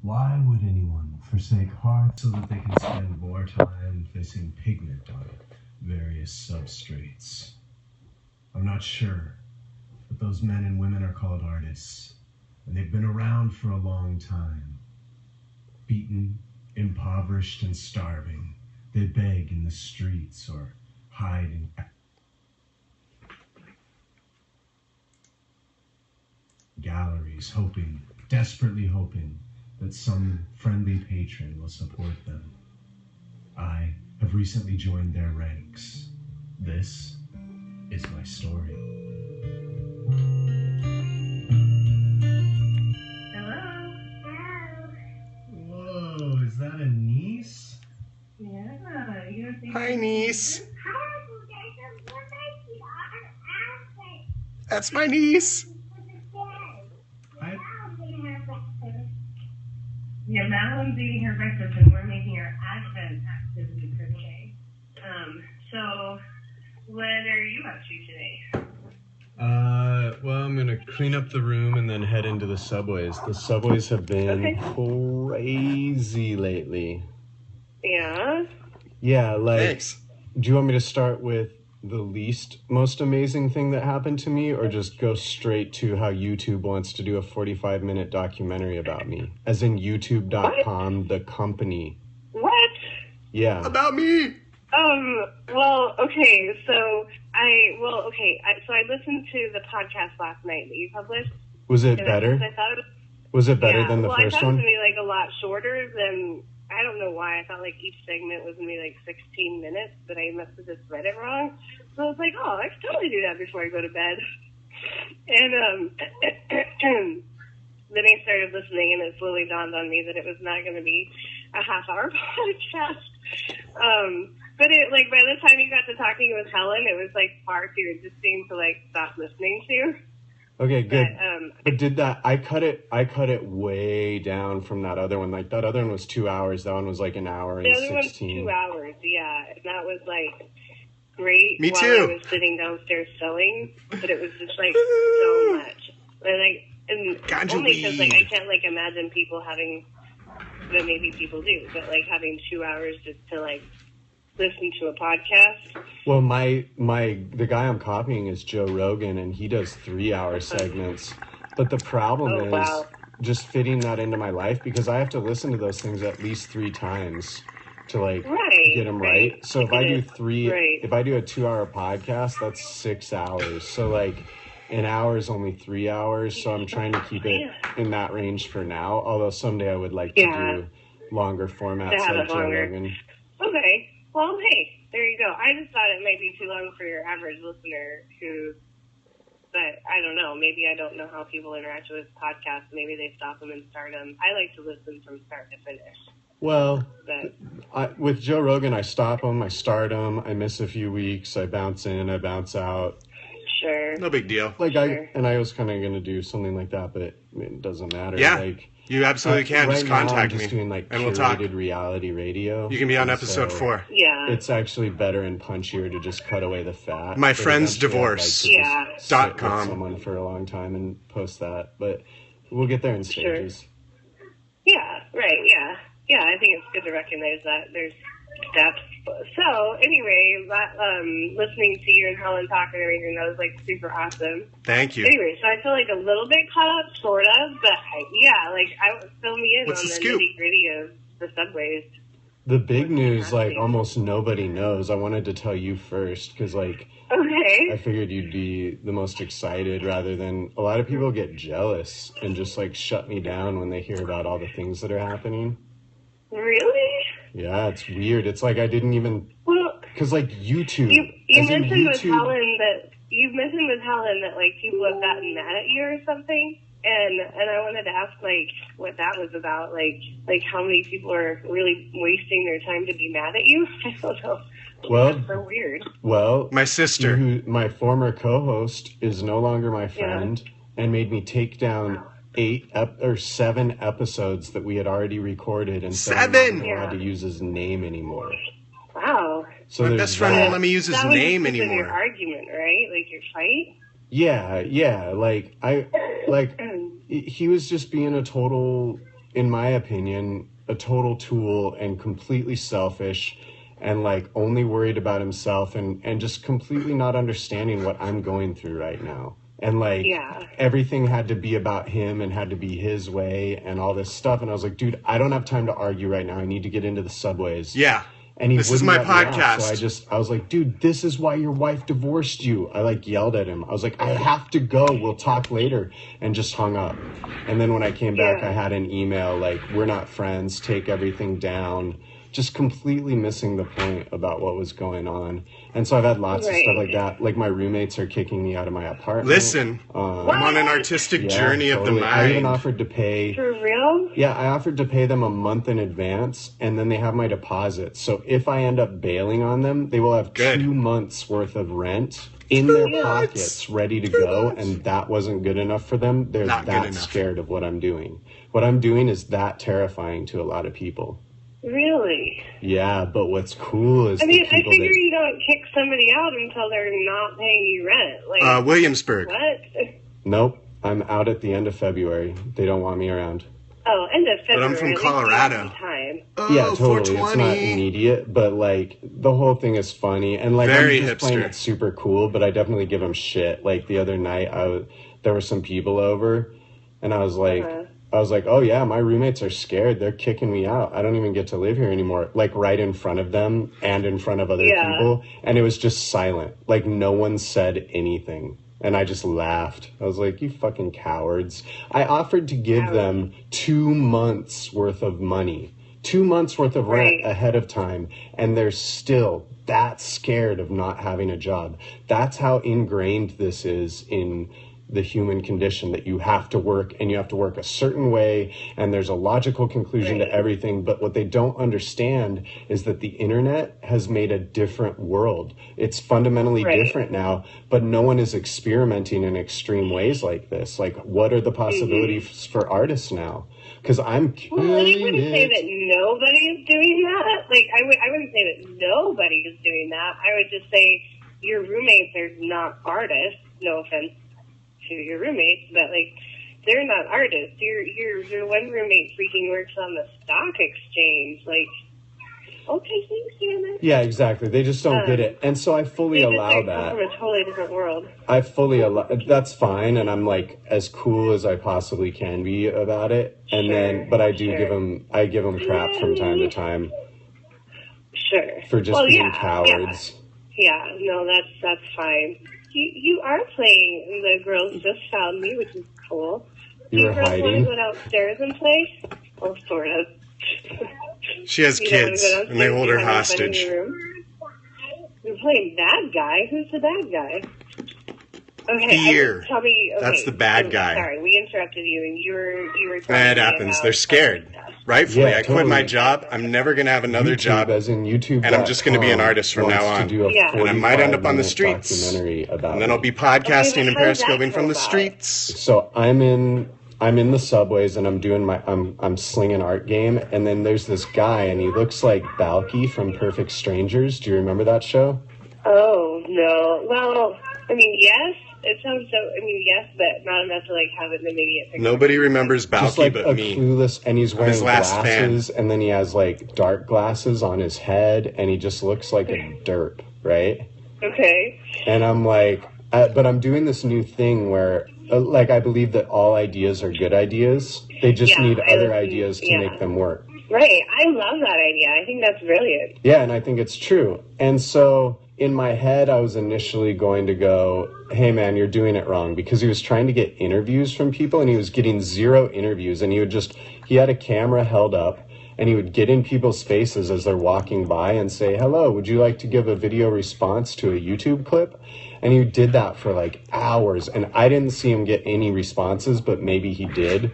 Why would anyone forsake heart so that they can spend more time placing pigment on various substrates? I'm not sure, but those men and women are called artists, and they've been around for a long time. Beaten, impoverished, and starving, they beg in the streets or hide in galleries, desperately hoping that some friendly patron will support them. I have recently joined their ranks. This is my story. Hello? Whoa, is that a niece? Yeah, you don't think Hi, niece. That's my niece. Yeah, Madeline's eating her breakfast and we're making our Advent activity for today. So what are you up to today? Well, I'm gonna clean up the room and then head into the subways. The subways have been crazy lately. Yeah? Yeah, like, Thanks. do you want me to start with the least most amazing thing that happened to me, or just go straight to how YouTube wants to do a 45-minute documentary about me? As in YouTube.com, the company. What? Yeah. About me. Well, okay, so I listened to the podcast last night that you published. Was it better? I thought Was it better than the first I thought one? it was going to be like a lot shorter than, I don't know why, I thought like each segment was going to be like 16 minutes, but I must have just read it wrong. So I was like, oh, I could totally do that before I go to bed. And then I started listening, and it slowly dawned on me that it was not going to be a half-hour podcast. But it, like, by the time you got to talking with Helen, it was like far too interesting to like stop listening to. Okay, good. But did that? I cut it way down from that other one. Like, that other one was 2 hours. That one was like an hour and 16. The other one's 2 hours, yeah. And that was like great. Me while too. I was sitting downstairs sewing, but it was just like so much. And Ganja only because like I weed. can't like imagine people having, but maybe people do, but like having 2 hours just to like listen to a podcast. Well, the guy I'm copying is Joe Rogan, and he does 3-hour segments. But the problem is just fitting that into my life, because I have to listen to those things at least 3 times to like get them right. So if I do if I do a 2-hour podcast, that's 6 hours. So like an hour is only 3 hours. So I'm trying to keep it in that range for now. Although someday I would like to do longer formats like Joe Rogan. Okay. Well, hey, there you go. I just thought it might be too long for your average listener but I don't know. Maybe I don't know how people interact with podcasts. Maybe they stop them and start them. I like to listen from start to finish. Well, with Joe Rogan, I stop him, I start him, I miss a few weeks, I bounce in, I bounce out. Sure. No big deal. Like I was kind of going to do something like that, but it doesn't matter. Yeah. Like, You absolutely can. Right Just now, contact I'm just me, doing like and we'll talk. curated reality radio. You can be on and episode 4. Yeah. It's actually better and punchier to just cut away the fat. My But friend's eventually I'd like divorce. to just sit with .com. someone for a long time and post that, but we'll get there in stages. Yeah, right, yeah. Yeah, I think it's good to recognize that there's steps. So, anyway, listening to you and Helen talk and everything, that was, like, super awesome. Thank you. Anyway, so I feel like a little bit caught up, sort of, but, I fill me in What's on the the scoop? nitty-gritty of the subways. The big news, like, almost nobody knows. I wanted to tell you first, because, like, Okay. I figured you'd be the most excited, rather than a lot of people get jealous and just, like, shut me down when they hear about all the things that are happening. Really? Yeah, it's weird. It's like I didn't even... Well, because, like, YouTube... you mentioned with Helen that, like, people have gotten mad at you or something. And I wanted to ask, like, what that was about. Like how many people are really wasting their time to be mad at you? I don't know. Well, that's so weird. Well, My sister. my former co-host is no longer my friend and made me take down 7 episodes that we had already recorded, and said I'm not allowed to use his name anymore. Wow. So My there's best friend that. won't let me use his that name was just in anymore. your argument, right? Like your fight? Yeah, like he was just being a total in my opinion, a total tool and completely selfish and like only worried about himself and just completely not understanding what I'm going through right now. And like everything had to be about him and had to be his way and all this stuff. And I was like, dude, I don't have time to argue right now. I need to get into the subways. Yeah. And this is my podcast. So I was like, dude, this is why your wife divorced you. I like yelled at him. I was like, I have to go. We'll talk later. And just hung up. And then when I came back, I had an email like, we're not friends. Take everything down. Just completely missing the point about what was going on. And so I've had lots of stuff like that. Like my roommates are kicking me out of my apartment. Listen, I'm on an artistic journey of the mind. I even offered to pay. For real? Yeah, I offered to pay them a month in advance, and then they have my deposit. So if I end up bailing on them, they will have 2 months worth of rent in their pockets ready to go. And that wasn't good enough for them. They're that scared of what I'm doing. What I'm doing is that terrifying to a lot of people. Really? Yeah, but what's cool is I figure you don't kick somebody out until they're not paying you rent. Like Williamsburg. What? Nope, I'm out at the end of February. They don't want me around. Oh, end of February. But I'm from Colorado. Time. Yeah, totally. It's not immediate, but like the whole thing is funny and like very I'm just hipster. playing it super cool. But I definitely give them shit. Like the other night, there were some people over, and I was like. Oh yeah, my roommates are scared. They're kicking me out. I don't even get to live here anymore. Like right in front of them and in front of other people. And it was just silent. Like no one said anything. And I just laughed. I was like, you fucking cowards. I offered to give them 2 months worth of money. 2 months worth of rent ahead of time. And they're still that scared of not having a job. That's how ingrained this is in the human condition, that you have to work and you have to work a certain way and there's a logical conclusion to everything. But what they don't understand is that the internet has made a different world. It's fundamentally different now, but no one is experimenting in extreme ways like this. Like, what are the possibilities for artists now? Because I'm curious. Well, I wouldn't say that nobody is doing that. Like, I wouldn't say that nobody is doing that. I would just say your roommates are not artists. No offense to your roommates, but like they're not artists. Your one roommate freaking works on the stock exchange. Like, okay, thanks, Hannah. Yeah, exactly. They just don't get it, and so I fully allow that. From a totally different world. I fully allow. That's fine, and I'm like as cool as I possibly can be about it. And then, but I do give them crap from time to time. Sure. For just being cowards. Yeah, no, that's fine. You are playing The Girls Just Found Me, which is cool. You were hiding? Want to go downstairs and play? Well, sort of. She has kids, and they hold her hostage. You're playing bad guy? Who's the bad guy? Okay, Fear. Tell me. Okay, that's the bad guy. Sorry, we interrupted you, and you were talking that happens. They're scared. Rightfully, I quit my job. I'm never going to have another job. As in YouTube. And I'm just going to be an artist from now on. And I might end up on the streets. And then I'll be podcasting and periscoping from the streets. So I'm in the subways and I'm doing I'm slinging art game. And then there's this guy and he looks like Balky from Perfect Strangers. Do you remember that show? Oh, no. Well, I mean, yes. It sounds so. I mean, yes, but not enough to like have it in the immediate picture. Nobody remembers Balky like but me. Clueless, and he's wearing glasses, and then he has like dark glasses on his head, and he just looks like a derp, right? Okay. And I'm like, but I'm doing this new thing where, like, I believe that all ideas are good ideas. They just need other ideas to make them work. Right. I love that idea. I think that's brilliant. Yeah, and I think it's true. And so in my head, I was initially going to go, hey man, you're doing it wrong, because he was trying to get interviews from people and he was getting 0 interviews, and he had a camera held up and he would get in people's faces as they're walking by and say, hello, would you like to give a video response to a YouTube clip? And he did that for like hours, and I didn't see him get any responses, but maybe he did.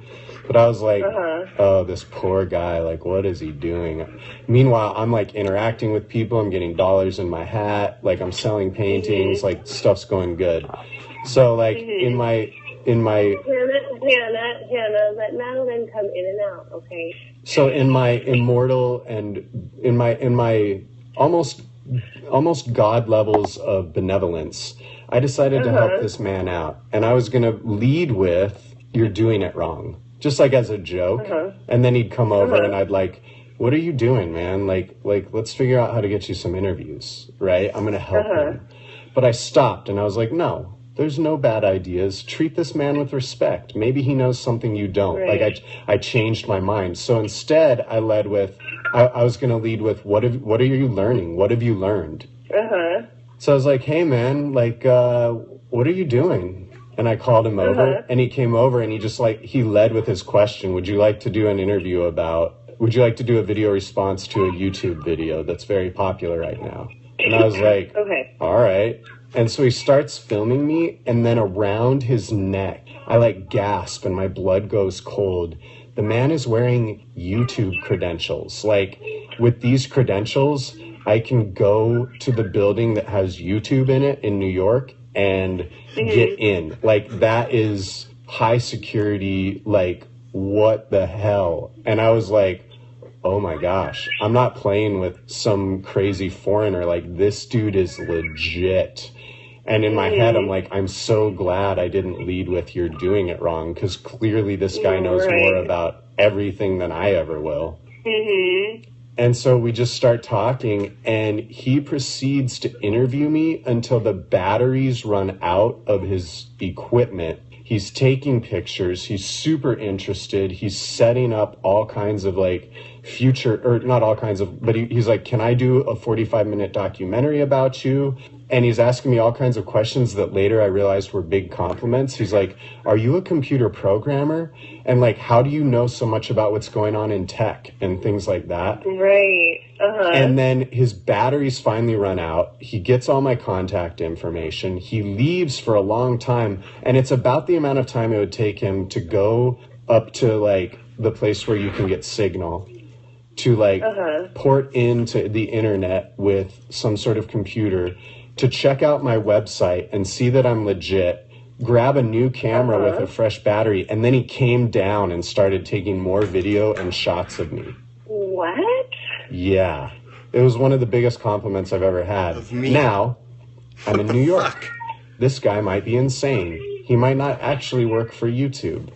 But I was like, oh, this poor guy, like, what is he doing? Meanwhile, I'm like interacting with people. I'm getting dollars in my hat. Like, I'm selling paintings. Like, stuff's going good. So, like, in my Hannah, let Madeline come in and out, okay? So in my immortal and in my almost God levels of benevolence, I decided to help this man out. And I was going to lead with, you're doing it wrong. just like as a joke. And then he'd come over and I'd like, what are you doing, man? Like, let's figure out how to get you some interviews, right? I'm going to help him. But I stopped and I was like, no, there's no bad ideas. Treat this man with respect. Maybe he knows something you don't. Right. Like I changed my mind. So instead I led with, I was going to lead with, what are you learning? What have you learned? So I was like, hey man, like, what are you doing? And I called him over and he came over and he led with his question. Would you like to do a video response to a YouTube video that's very popular right now? And I was like, all right. And so he starts filming me, and then around his neck, I like gasp and my blood goes cold. The man is wearing YouTube credentials. Like, with these credentials, I can go to the building that has YouTube in it in New York and get in. Like, that is high security, like, what the hell? And I was like, oh my gosh, I'm not playing with some crazy foreigner. Like, this dude is legit. And in my head, I'm like, I'm so glad I didn't lead with you're doing it wrong, because clearly this guy knows more about everything than I ever will. And so we just start talking, and he proceeds to interview me until the batteries run out of his equipment. He's taking pictures. He's super interested. He's setting up all kinds of like future, or not all kinds of, but he's like, can I do a 45-minute documentary about you? And he's asking me all kinds of questions that later I realized were big compliments. He's like, are you a computer programmer? And like, how do you know so much about what's going on in tech and things like that? Right. And then his batteries finally run out. He gets all my contact information. He leaves for a long time. And it's about the amount of time it would take him to go up to like the place where you can get signal to like port into the internet with some sort of computer, to check out my website and see that I'm legit, grab a new camera with a fresh battery, and then he came down and started taking more video and shots of me. What? Yeah. It was one of the biggest compliments I've ever had. Of me? Now, I'm in New York. This guy might be insane. He might not actually work for YouTube.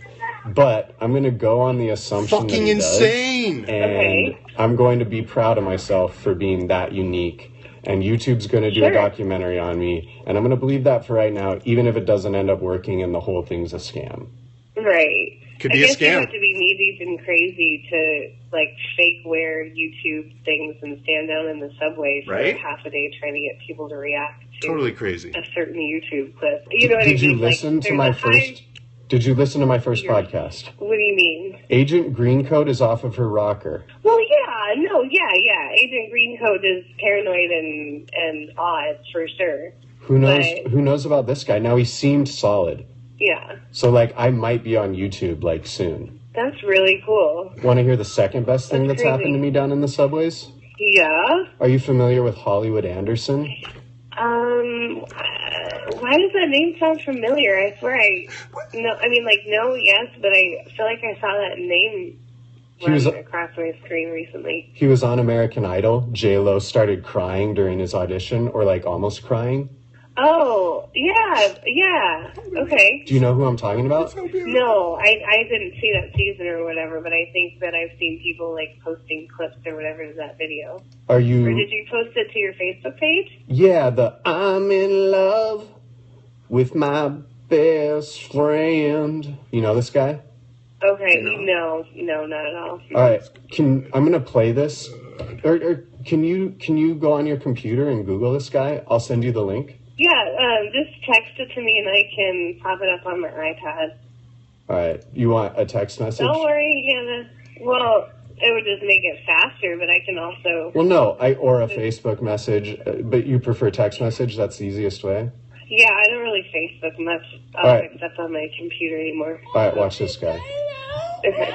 But I'm going to go on the assumption that he insane. does. And I'm going to be proud of myself for being that unique. And YouTube's going to do a documentary on me. And I'm going to believe that for right now, even if it doesn't end up working and the whole thing's a scam. Right. Could be a scam. You have to be knee-deep and crazy to, like, fake wear YouTube things and stand down in the subway for half a day trying to get people to react to totally crazy a certain YouTube clip. You know what I mean? Did you listen to my first... Did you listen to my first podcast? What do you mean? Agent Greencoat is off of her rocker. Well, yeah. Agent Greencoat is paranoid and odd, for sure. Who knows about this guy? Now, he seemed solid. Yeah. So, like, I might be on YouTube, like, soon. That's really cool. Want to hear the second best thing that's happened to me down in the subways? Yeah. Are you familiar with Hollywood Anderson? Why does that name sound familiar? I swear no, yes, but I feel like I saw that name across my screen recently. He was on American Idol. J-Lo started crying during his audition, or like almost crying. Oh, yeah, okay. Do you know who I'm talking about? No, I didn't see that season or whatever, but I think that I've seen people like posting clips or whatever to that video. Or did you post it to your Facebook page? Yeah, I'm in love with my best friend. You know this guy? Okay, no, not at all. All right, I'm gonna play this, or can you go on your computer and Google this guy? I'll send you the link. Yeah, just text it to me and I can pop it up on my iPad. All right, you want a text message? Don't worry, Hannah. Well, it would just make it faster, but I can also. Well, no, or a Facebook message, but you prefer text message? That's the easiest way. Yeah, I don't really Facebook much except on my computer anymore. All right, watch this guy. Okay.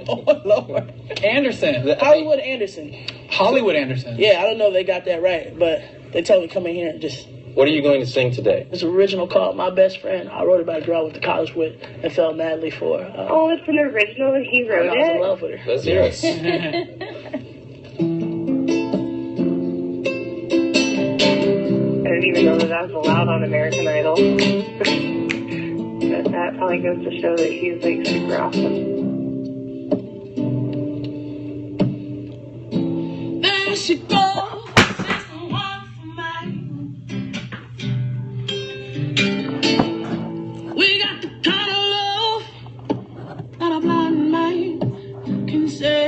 Oh, Lord. Anderson. Hollywood Anderson. Hollywood Anderson. Yeah, I don't know if they got that right, but they told me come in here and just... What are you going to sing today? It's an original called My Best Friend. I wrote about a girl I went to college with and fell madly for. It's an original and he wrote it? I was in love with her. Let's hear it. I didn't even know that was allowed on American Idol. that probably goes to show that he's like super awesome. There she goes. We got the kind of love that a blind man can say.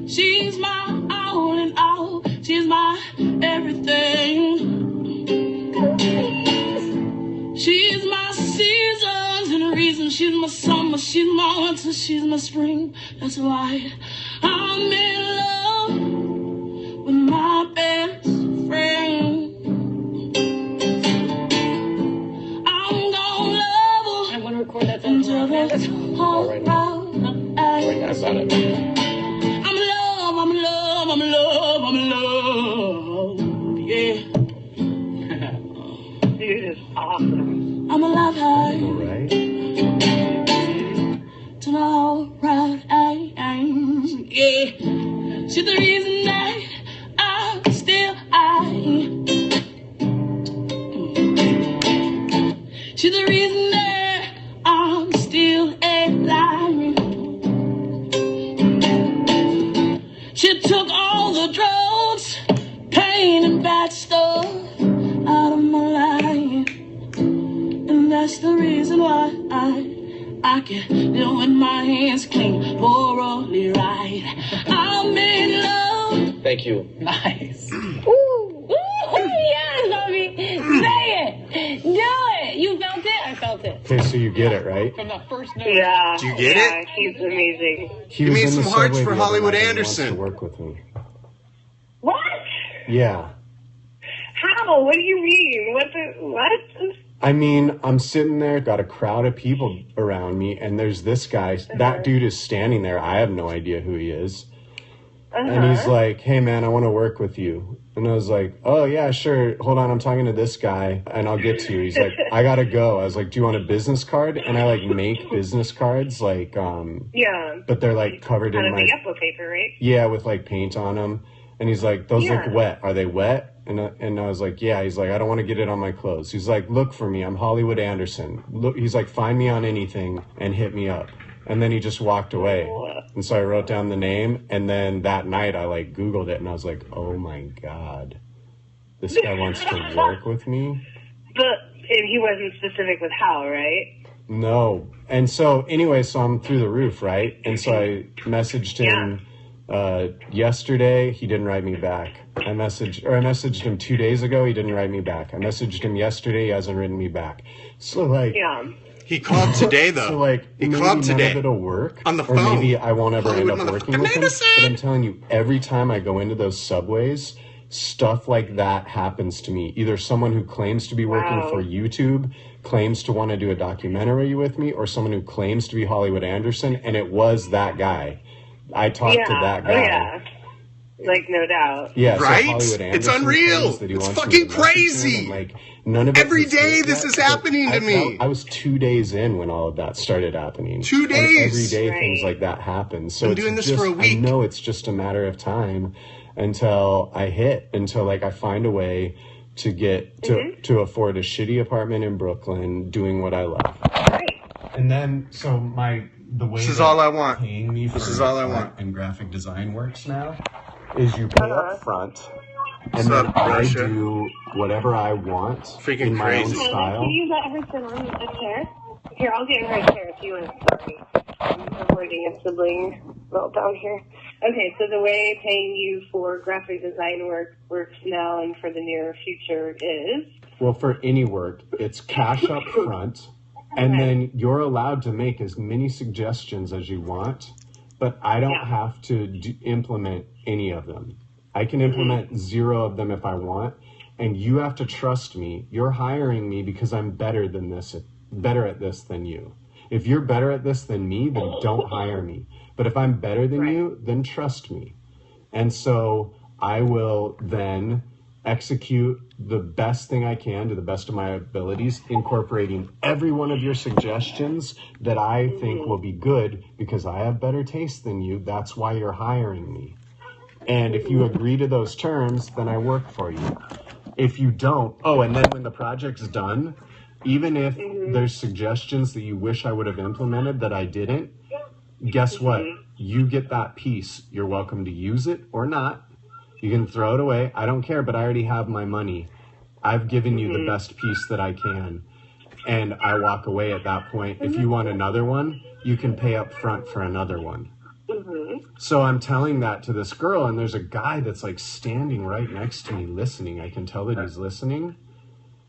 She's my all in all. She's my everything. She's my seasons and reasons. She's my summer. She's my winter. She's my spring. That's why I'm in love with my best friend. Record that until right now. Right now, it's not it. I'm in love, I'm in love, I'm in love, I'm in love, yeah. Dude is awesome. I'm a love high. All right. To all right, yeah. She's the reason that I'm still She's the reason that I'm still alive. She took all the drugs, pain and bad stuff out of my life. And that's the reason why I can do with my hands clean, morally right. I'm in love. Thank you. Nice. Ooh, yes, baby. Say it. Do it. You felt it? I felt it. Okay, so you get it, right? From the first note. Yeah. Do you get it? He's amazing. He Give was me in the some hearts subway for the other Hollywood night and he wants Anderson. to work with me. What? Yeah. How? What do you mean? What? I mean, I'm sitting there, got a crowd of people around me, and there's this guy. That dude is standing there. I have no idea who he is. And he's like, hey, man, I want to work with you. And I was like, oh, yeah, sure. Hold on, I'm talking to this guy, and I'll get to you. He's like, I got to go. I was like, do you want a business card? And I, like, make business cards, like, yeah. but they're, like, covered in, Out of like, the yellow paper, right? yeah, with, like, paint on them. And he's like, those look wet. Are they wet? And I was like, yeah. He's like, I don't want to get it on my clothes. He's like, look for me. I'm Hollywood Anderson. Look, he's like, find me on anything and hit me up. And then he just walked away. And so I wrote down the name. And then that night I like Googled it and I was like, oh my God, this guy wants to work with me. But he wasn't specific with how, right? No. And so anyway, so I'm through the roof, right? And so I messaged him yesterday. He didn't write me back. I messaged him 2 days ago. He didn't write me back. I messaged him yesterday. He hasn't written me back. So like, he called today though. So like, he called today. None of it'll work on the phone. Or maybe I won't ever end up working with him. But I'm telling you, every time I go into those subways, stuff like that happens to me. Either someone who claims to be working for YouTube claims to want to do a documentary with me, or someone who claims to be Hollywood Anderson, and it was that guy. I talked to that guy. Oh, yeah. Like, no doubt. Yeah, right? So Hollywood it's Anderson unreal. It's fucking crazy. Like, none of it every day this is happening to me. I was 2 days in when all of that started happening. 2 days. And every day things like that happen. So I'm doing this for a week. I know it's just a matter of time until I like I find a way to get to afford a shitty apartment in Brooklyn, doing what I love. Right. And then so the way this is all I want. Paying me for this is all I want. And graphic design works now is you pay up front, and then I do whatever I want freaking in my crazy. own style. Can you let her sit on a chair? Here, I'll get her a chair if you want. Sorry. I'm avoiding a sibling meltdown here. Okay, so the way paying you for graphic design works now and for the near future is? Well, for any work, it's cash up front, and then you're allowed to make as many suggestions as you want, but I don't have to implement any of them. I can implement 0 of them if I want, and you have to trust me. You're hiring me because I'm better at this than you. If you're better at this than me, then don't hire me. But if I'm better than you, then trust me. And so I will then execute the best thing I can to the best of my abilities, incorporating every one of your suggestions that I think will be good because I have better taste than you. That's why you're hiring me. And if you agree to those terms, then I work for you. If you don't, and then when the project's done, even if there's suggestions that you wish I would have implemented that I didn't, guess what? You get that piece. You're welcome to use it or not. You can throw it away. I don't care, but I already have my money. I've given you the best piece that I can. And I walk away at that point. If you want another one, you can pay up front for another one. So I'm telling that to this girl, and there's a guy that's like standing right next to me listening. I can tell that he's listening.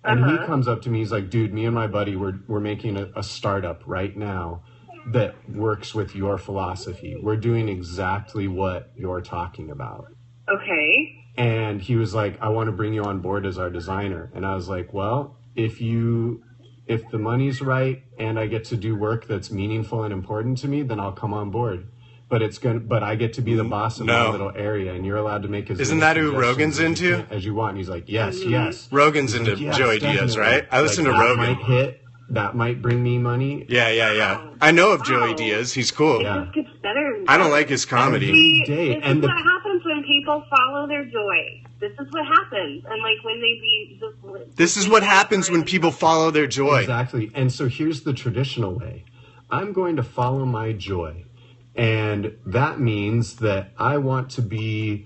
And he comes up to me, he's like, dude, me and my buddy, we're making a startup right now that works with your philosophy. We're doing exactly what you're talking about. Okay. And he was like, I want to bring you on board as our designer. And I was like, well, if the money's right and I get to do work that's meaningful and important to me, then I'll come on board. But I get to be the boss of my little area, and you're allowed to make as Isn't that who Rogan's into? As you want. And he's like, yes. Rogan's into Joey Diaz, right? I listen to Rogan. That might bring me money. Yeah. I know of Joey Diaz. He's cool. It just gets better. I don't like his comedy. This is what happens when people follow their joy. This is what happens. And like when they This is what happens when people follow their joy. Exactly. And so here's the traditional way. I'm going to follow my joy. And that means that I want to draw in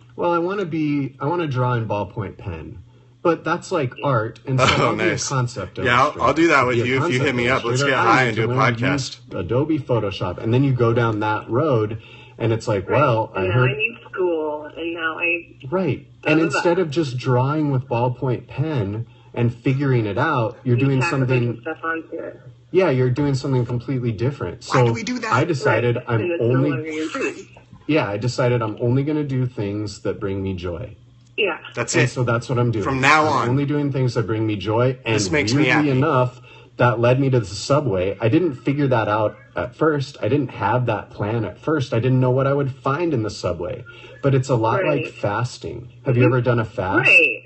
ballpoint pen. But that's like art, and so I'll do a concept illustrator. Yeah, I'll do that with you if you hit me up. Let's get high and do a podcast. Adobe Photoshop, and then you go down that road, and it's like, well, I need school, and now I... Right, and instead of just drawing with ballpoint pen and figuring it out, you're doing something... stuff onto it. Yeah, you're doing something completely different. So why do we do that? I decided I decided I'm only going to do things that bring me joy. Yeah. That's it. So that's what I'm doing. From now on. I'm only doing things that bring me joy. And this makes me happy. Enough, that led me to the Subway. I didn't figure that out at first. I didn't have that plan at first. I didn't know what I would find in the Subway. But it's a lot like fasting. Have you ever done a fast? Right.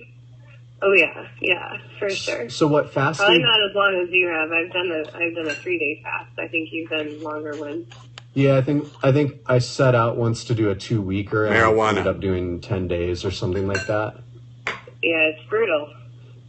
Oh yeah, for sure. So what fasting? Probably not as long as you have. I've done a 3-day fast. I think you've done longer ones. Yeah, I think I set out once to do a 2-weeker, and I ended up doing 10 days or something like that. Yeah, it's brutal.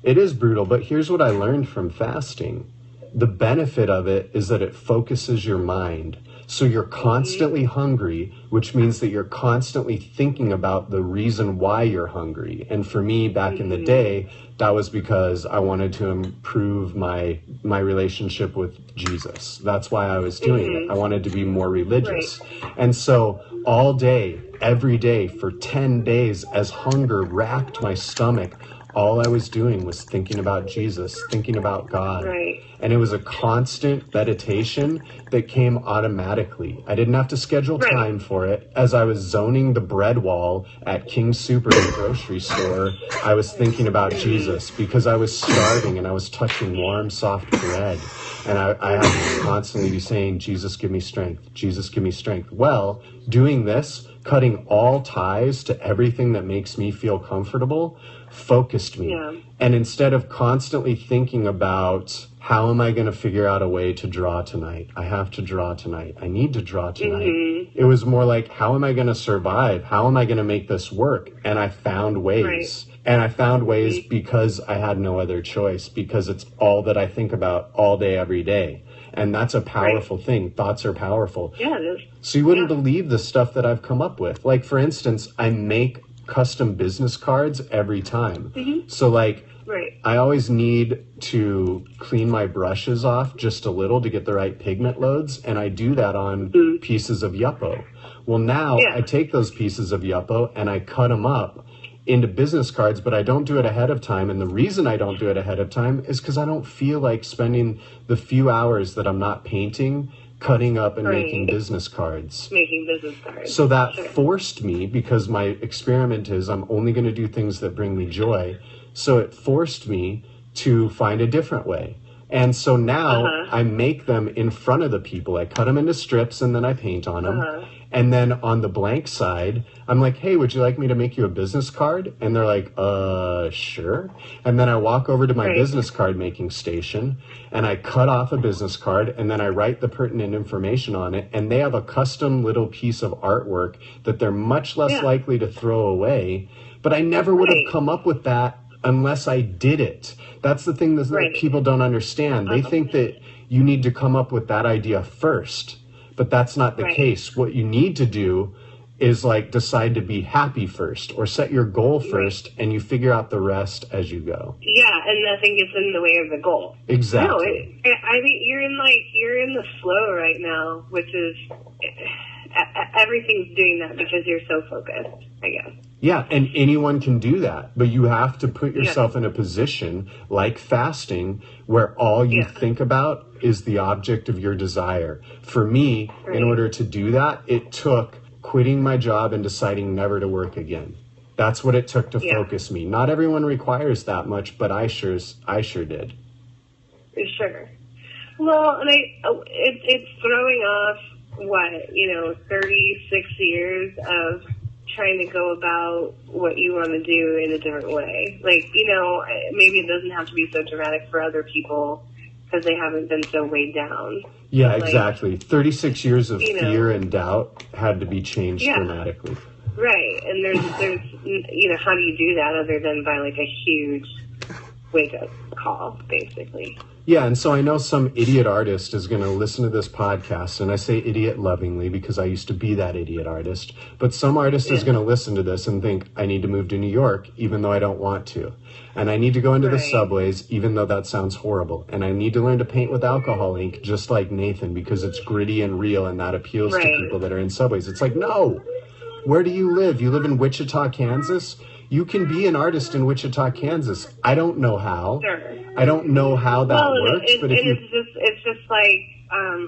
It is brutal, but here's what I learned from fasting. The benefit of it is that it focuses your mind. So you're constantly hungry, which means that you're constantly thinking about the reason why you're hungry. And for me, back in the day, that was because I wanted to improve my relationship with Jesus. That's why I was doing it. I wanted to be more religious. Right. And so all day, every day, for 10 days, as hunger racked my stomach, all I was doing was thinking about Jesus, thinking about God. Right. And it was a constant meditation that came automatically. I didn't have to schedule time for it. As I was zoning the bread wall at King Super in the grocery store, I was thinking about Jesus because I was starving and I was touching warm, soft bread. And I had to constantly be saying, Jesus, give me strength. Jesus, give me strength. Well, doing this, cutting all ties to everything that makes me feel comfortable, focused me. Yeah. And instead of constantly thinking about how am I going to figure out a way to draw tonight? I have to draw tonight. I need to draw tonight. It was more like, how am I going to survive? How am I going to make this work? And I found ways. Right. And I found ways because I had no other choice, because it's all that I think about all day, every day. And that's a powerful thing. Thoughts are powerful. Yeah, it is. So you wouldn't believe the stuff that I've come up with. Like, for instance, I make custom business cards every time. So like, I always need to clean my brushes off just a little to get the right pigment loads, and I do that on pieces of Yupo. Well, now I take those pieces of Yupo and I cut them up into business cards, but I don't do it ahead of time. And the reason I don't do it ahead of time is because I don't feel like spending the few hours that I'm not painting cutting up and making business cards. So that forced me, because my experiment is I'm only going to do things that bring me joy. So it forced me to find a different way. And so now I make them in front of the people. I cut them into strips and then I paint on them. And then on the blank side, I'm like, hey, would you like me to make you a business card? And they're like, sure. And then I walk over to my business card making station and I cut off a business card and then I write the pertinent information on it. And they have a custom little piece of artwork that they're much less likely to throw away. But I never would have come up with that unless I did it. That's the thing that people don't understand. They think that you need to come up with that idea first, but that's not the case. What you need to do is like decide to be happy first, or set your goal first, and you figure out the rest as you go. Yeah, and nothing gets in the way of the goal. Exactly. No, I think you're in the flow right now, which is everything's doing that because you're so focused, I guess. Yeah, and anyone can do that, but you have to put yourself in a position like fasting where all you think about is the object of your desire. For me, in order to do that, it took quitting my job and deciding never to work again. That's what it took to focus me. Not everyone requires that much, but I sure did. Sure. Well, and it's throwing off 36 years of trying to go about what you want to do in a different way. Like, maybe it doesn't have to be so dramatic for other people because they haven't been so weiged down. Yeah, exactly. 36 years of fear and doubt had to be changed dramatically. Right. And there's how do you do that other than by like a huge wake-up call, basically? Yeah, and so I know some idiot artist is going to listen to this podcast, and I say idiot lovingly because I used to be that idiot artist, but some artist is going to listen to this and think, I need to move to New York, even though I don't want to. And I need to go into the subways, even though that sounds horrible. And I need to learn to paint with alcohol ink, just like Nathan, because it's gritty and real, and that appeals to people that are in subways. It's like, no! Where do you live? You live in Wichita, Kansas? You can be an artist in Wichita, Kansas. I don't know how. Sure. I don't know how that works. But it's just like,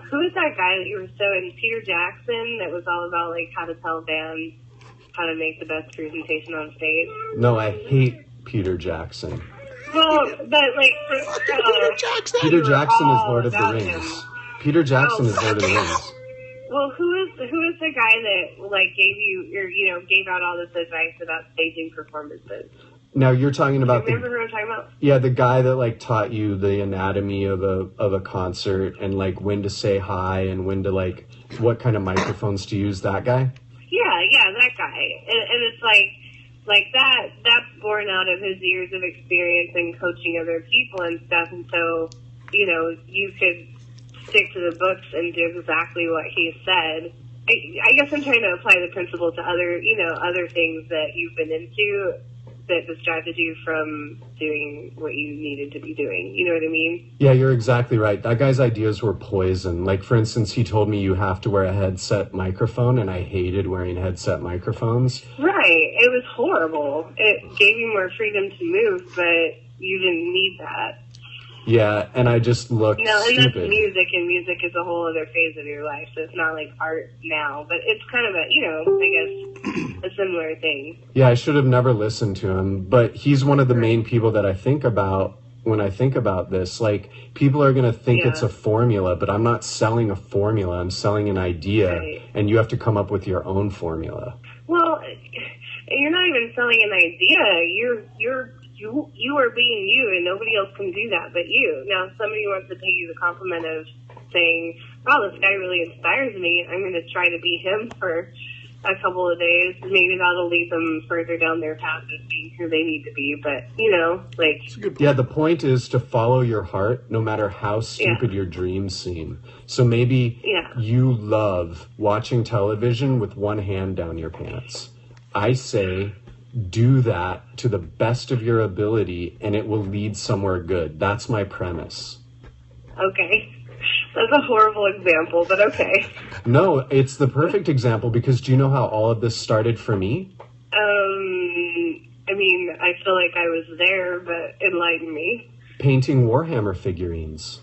who is that guy that you were so in? Peter Jackson, that was all about like how to tell bands how to make the best presentation on stage. No, I hate Peter Jackson. Well, but like Peter Jackson is Lord of the Rings. Peter Jackson is Lord of the Rings. Well, who is the guy that like gave out all this advice about staging performances? Now you're talking about remember who I'm talking about? Yeah, the guy that like taught you the anatomy of a concert and like when to say hi and when to like what kind of microphones to use. That guy? Yeah, that guy. And it's like that's born out of his years of experience and coaching other people and stuff. And so you could stick to the books and do exactly what he said. I guess I'm trying to apply the principle to other things that you've been into that distracted you from doing what you needed to be doing. You know what I mean? Yeah, you're exactly right. That guy's ideas were poison. Like, for instance, he told me you have to wear a headset microphone, and I hated wearing headset microphones. Right. It was horrible. It gave you more freedom to move, but you didn't need that. Yeah, and I just looked and stupid. that's music, and music is a whole other phase of your life, so it's not like art now, but it's kind of a similar thing. Yeah, I should have never listened to him, but he's one of the main people that I think about when I think about this. Like, people are going to think it's a formula, but I'm not selling a formula, I'm selling an idea, and you have to come up with your own formula. Well, you're not even selling an idea, you are being you, and nobody else can do that but you. Now, if somebody wants to pay you the compliment of saying, wow, this guy really inspires me, I'm going to try to be him for a couple of days. Maybe that'll lead them further down their path of being who they need to be. But, Yeah, the point is to follow your heart, no matter how stupid your dreams seem. So maybe you love watching television with one hand down your pants. I say, do that to the best of your ability, and it will lead somewhere good. That's my premise. Okay. That's a horrible example, but okay. No, it's the perfect example, because do you know how all of this started for me? I feel like I was there, but enlighten me. Painting Warhammer figurines.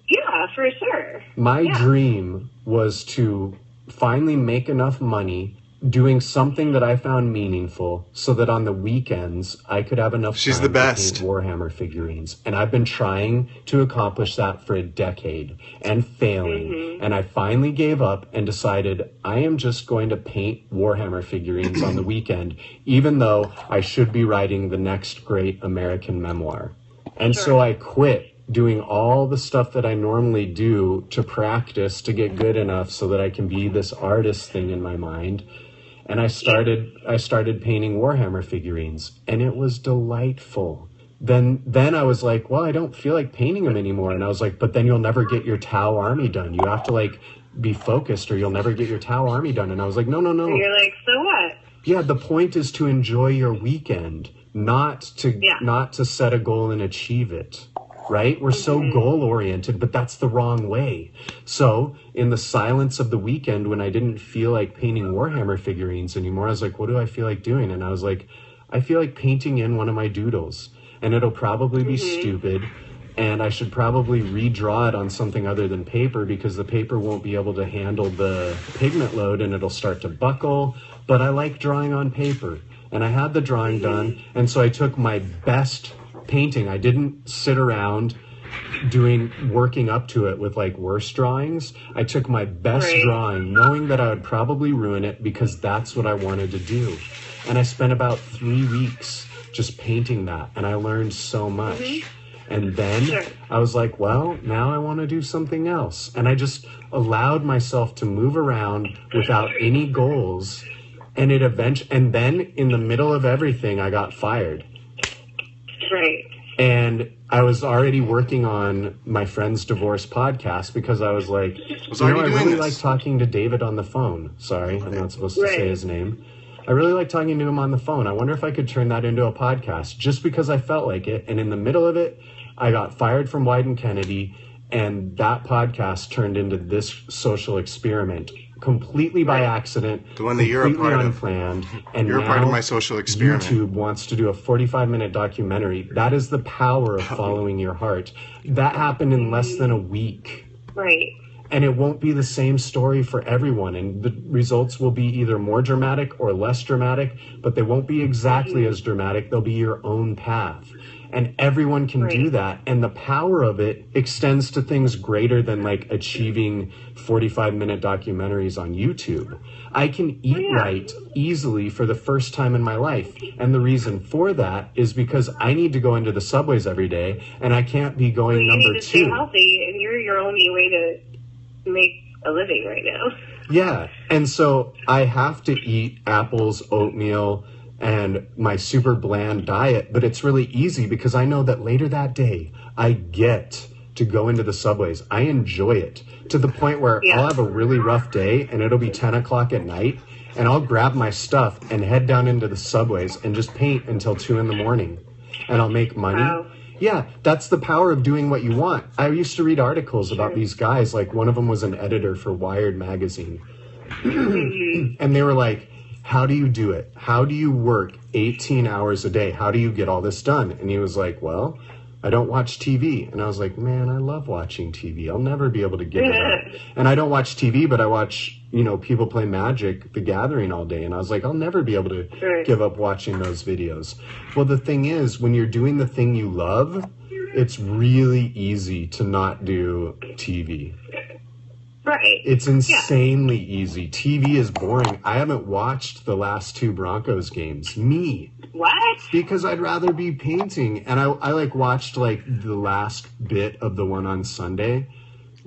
Yeah, for sure. My dream was to finally make enough money doing something that I found meaningful so that on the weekends I could have enough time to paint Warhammer figurines. And I've been trying to accomplish that for a decade and failing. And I finally gave up and decided I am just going to paint Warhammer figurines on the weekend, even though I should be writing the next great American memoir. And so I quit doing all the stuff that I normally do to practice to get good enough so that I can be this artist thing in my mind. And I started painting Warhammer figurines, and it was delightful. Then I was like, well, I don't feel like painting them anymore. And I was like, but then you'll never get your Tau army done. You have to like be focused or you'll never get your Tau army done. And I was like, no. And you're like, so what? Yeah, the point is to enjoy your weekend, not to set a goal and achieve it. Right? We're so goal oriented, but that's the wrong way. So in the silence of the weekend, when I didn't feel like painting Warhammer figurines anymore, I was like, what do I feel like doing? And I was like, I feel like painting in one of my doodles, and it'll probably be stupid. And I should probably redraw it on something other than paper because the paper won't be able to handle the pigment load and it'll start to buckle. But I like drawing on paper. And I had the drawing done. And so I took my best painting. I didn't sit around working up to it with like worse drawings. I took my best drawing knowing that I would probably ruin it because that's what I wanted to do. And I spent about 3 weeks just painting that. And I learned so much. And then I was like, well, now I want to do something else. And I just allowed myself to move around without any goals. And and then in the middle of everything, I got fired. Right. And I was already working on my friend's divorce podcast because I was like, I really like talking to David on the phone. Sorry, I'm not supposed to say his name. I really like talking to him on the phone. I wonder if I could turn that into a podcast just because I felt like it. And in the middle of it, I got fired from Wyden Kennedy, and that podcast turned into this social experiment completely by accident. The one that you're a part unplanned, of. And you're a part of my social experiment. YouTube wants to do a 45-minute documentary. That is the power of following your heart. That happened in less than a week. Right. And it won't be the same story for everyone. And the results will be either more dramatic or less dramatic, but they won't be exactly as dramatic. They'll be your own path. And everyone can do that. And the power of it extends to things greater than like achieving 45-minute documentaries on YouTube. I can eat right easily for the first time in my life. And the reason for that is because I need to go into the subways every day and I can't be going number 2. You need to stay healthy, and you're your only way to make a living right now. Yeah. And so I have to eat apples, oatmeal, and my super bland diet, but it's really easy because I know that later that day, I get to go into the subways. I enjoy it to the point where I'll have a really rough day and it'll be 10 o'clock at night and I'll grab my stuff and head down into the subways and just paint until 2 in the morning and I'll make money. Wow. Yeah, that's the power of doing what you want. I used to read articles about these guys, like one of them was an editor for Wired magazine. And they were like, how do you do it? How do you work 18 hours a day? How do you get all this done? And he was like, well, I don't watch TV. And I was like, man, I love watching TV. I'll never be able to give it up. And I don't watch TV, but I watch, people play Magic, The Gathering all day. And I was like, I'll never be able to give up watching those videos. Well, the thing is, when you're doing the thing you love, it's really easy to not do TV. Right. It's insanely easy. TV is boring. I haven't watched the last 2 Broncos games. Me. What? Because I'd rather be painting. And I watched the last bit of the one on Sunday.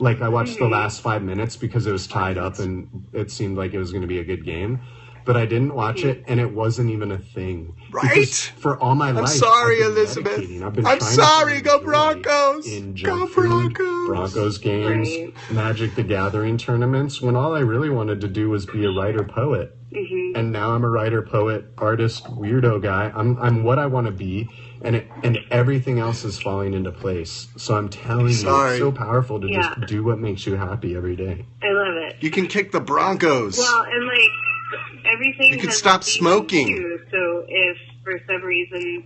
I watched the last 5 minutes because it was tied up and it seemed like it was going to be a good game. But I didn't watch it, and it wasn't even a thing. Right? Because for all my life, I'm sorry, Elizabeth. I'm sorry. Go Broncos. Go Broncos. Broncos games, Magic the Gathering tournaments, when all I really wanted to do was be a writer-poet. Mm-hmm. And now I'm a writer-poet, artist, weirdo guy. I'm what I want to be, and everything else is falling into place. So I'm telling you, it's so powerful to just do what makes you happy every day. I love it. You can kick the Broncos. Well, and everything you can stop smoking too, so if for some reason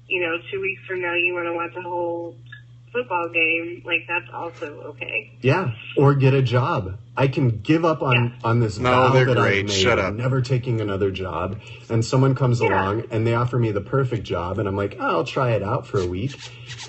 2 weeks from now you want to watch a whole football game, that's also okay. Yeah, or get a job. I can give up on this vow that I've made. Shut up. I'm never taking another job, and someone comes along and they offer me the perfect job, and I'm like, I'll try it out for a week,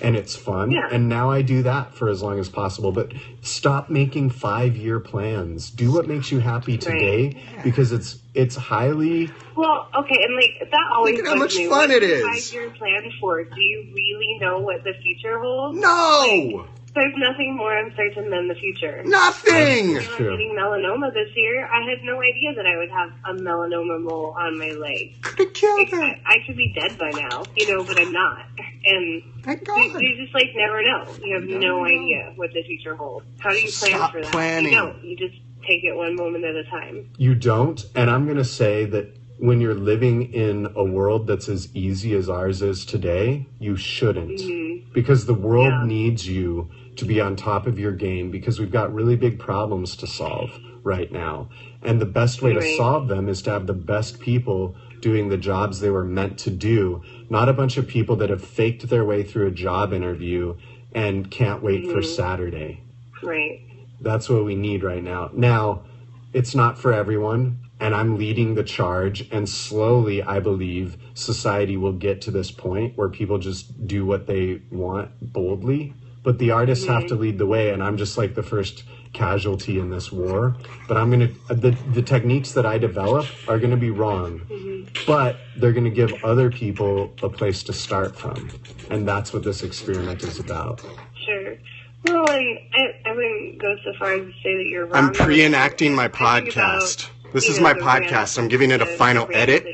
and it's fun, and now I do that for as long as possible. But stop making 5-year plans. Do what makes you happy today, because it's highly... Well, okay, and that always... Look at how much fun it is. 5-year plan for? Do you really know what the future holds? No! There's nothing more uncertain than the future. Nothing! I'm getting melanoma this year. I had no idea that I would have a melanoma mole on my leg. Could have killed her. I could be dead by now, but I'm not. And you just, never know. You have no idea what the future holds. How do you plan for that? Planning. You don't. You just take it one moment at a time. You don't, and I'm going to say that when you're living in a world that's as easy as ours is today, you shouldn't. Mm-hmm. Because the world needs you to be on top of your game, because we've got really big problems to solve right now. And the best way to solve them is to have the best people doing the jobs they were meant to do, not a bunch of people that have faked their way through a job interview and can't wait for Saturday. Right. That's what we need right now. Now, it's not for everyone, and I'm leading the charge, and slowly, I believe, society will get to this point where people just do what they want boldly. But the artists have to lead the way, and I'm just like the first casualty in this war. But I'm going to, the techniques that I develop are going to be wrong, but they're going to give other people a place to start from. And that's what this experiment is about. Sure. Well, I wouldn't go so far as to say that you're wrong. I'm pre-enacting my podcast. This is my podcast. I'm giving it a final edit.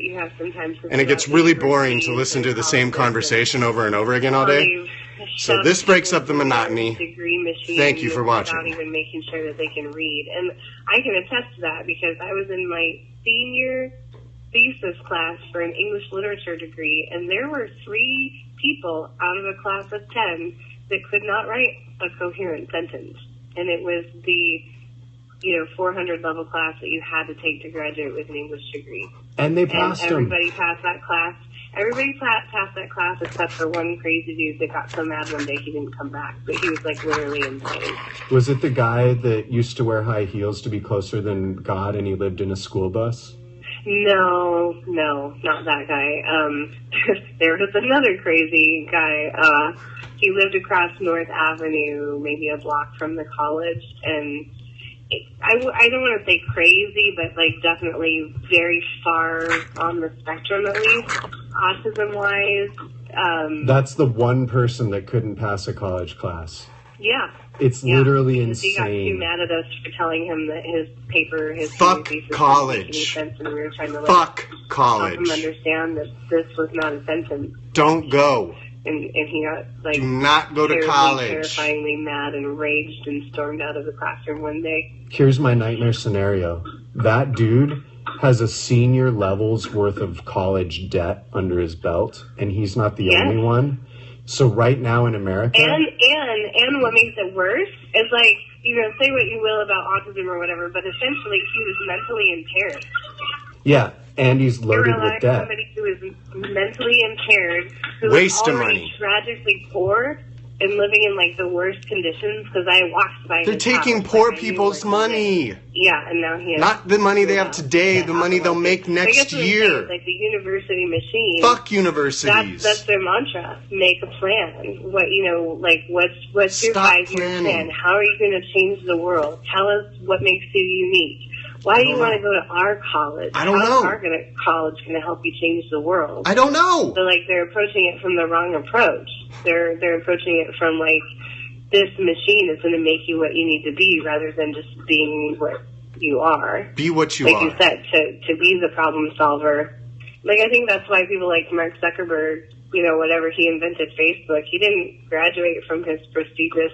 And it gets really boring to listen to the same conversation over and over again all day. So this breaks up the monotony. Thank you for watching. Without even making sure that they can read. And I can attest to that because I was in my senior thesis class for an English literature degree, and there were 3 people out of a class of 10 that could not write a coherent sentence. And it was the 400 level class that you had to take to graduate with an English degree. And they passed them. Everybody passed that class. Everybody passed that class except for one crazy dude that got so mad one day he didn't come back. But he was literally insane. Was it the guy that used to wear high heels to be closer than God and he lived in a school bus? No, not that guy. There was another crazy guy. He lived across North Avenue, maybe a block from the college, and I don't want to say crazy, but definitely very far on the spectrum, at least autism-wise. That's the one person that couldn't pass a college class. Yeah. It's literally insane. He got too mad at us for telling him that his paper, his Fuck college. Didn't make any sense, and we were trying to Fuck college. help him understand that this was not a sentence. Don't go. And he got do not go to college. Terrifyingly mad and raged and stormed out of the classroom one day. Here's my nightmare scenario. That dude has a senior level's worth of college debt under his belt, and he's not the only one. So right now in America, and what makes it worse is say what you will about autism or whatever, but essentially he was mentally impaired. Yeah. And he's loaded with debt. Somebody who is mentally impaired, who waste is of already money, tragically poor, and living in the worst conditions. Because I walked by. They're taking poor people's money. Yeah, and now he has not the money they have today, the money they'll make next year. The university machine. Fuck universities. That's their mantra. Make a plan. What's your 5-year plan? How are you going to change the world? Tell us what makes you unique. Why do you want to go to our college? I don't know. How is our college going to help you change the world? I don't know. So they're approaching it from the wrong approach. They're approaching it from this machine is going to make you what you need to be, rather than just being what you are. Be what you are. Like you said, to be the problem solver. I think that's why people like Mark Zuckerberg, whatever he invented Facebook, he didn't graduate from his prestigious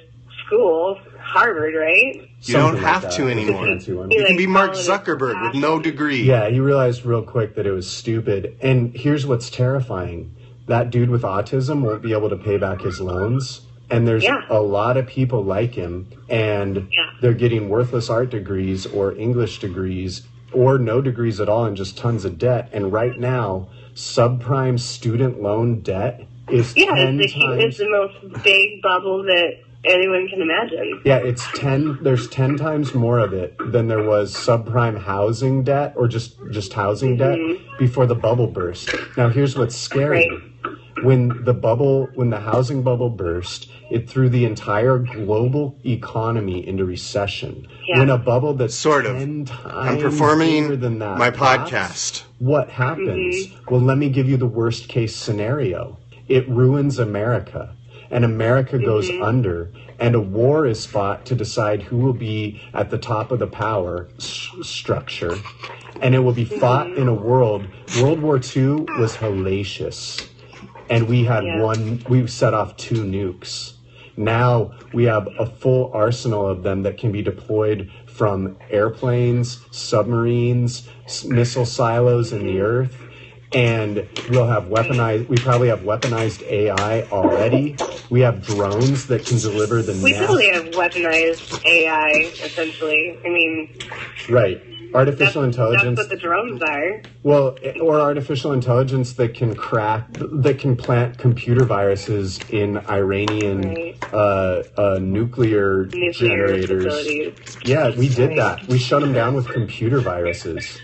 school, Harvard, right? You don't have to anymore. You can be Mark Zuckerberg with no degree. Yeah, he realized real quick that it was stupid. And here's what's terrifying. That dude with autism won't be able to pay back his loans. And there's a lot of people like him, and they're getting worthless art degrees or English degrees or no degrees at all and just tons of debt. And right now, subprime student loan debt is 10 times... It's the most big bubble that anyone can imagine. Yeah, there's 10 times more of it than there was subprime housing debt or just housing debt before the bubble burst. Now here's what's scary. Right. When the housing bubble burst, it threw the entire global economy into recession. Yeah. When a bubble that's 10 times I'm performing bigger than that my podcast. What happens? Well, let me give you the worst case scenario. It ruins America. and America goes under, and a war is fought to decide who will be at the top of the power structure, and it will be fought in a world. World War II was hellacious, and we had we set off 2 nukes. Now we have a full arsenal of them that can be deployed from airplanes, submarines, missile silos in the earth, and we probably have weaponized AI already. We have drones that can deliver the We totally have weaponized AI, essentially. I mean... Right. Artificial intelligence. That's what the drones are. Well, or artificial intelligence that can plant computer viruses in Iranian nuclear generators. Facilities. Yeah, we did that. We shut them down with computer viruses.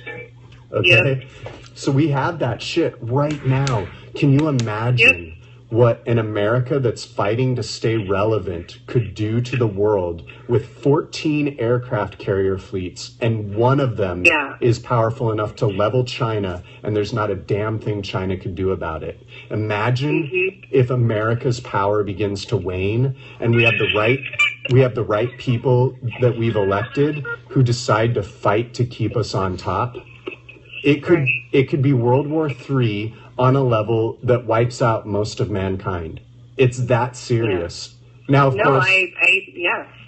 Okay? Yep. So we have that shit right now. Can you imagine what an America that's fighting to stay relevant could do to the world with 14 aircraft carrier fleets, and one of them is powerful enough to level China, and there's not a damn thing China could do about it? Imagine if America's power begins to wane, and we have the right people that we've elected who decide to fight to keep us on top. It could be World War III on a level that wipes out most of mankind. It's that serious. Now, of course,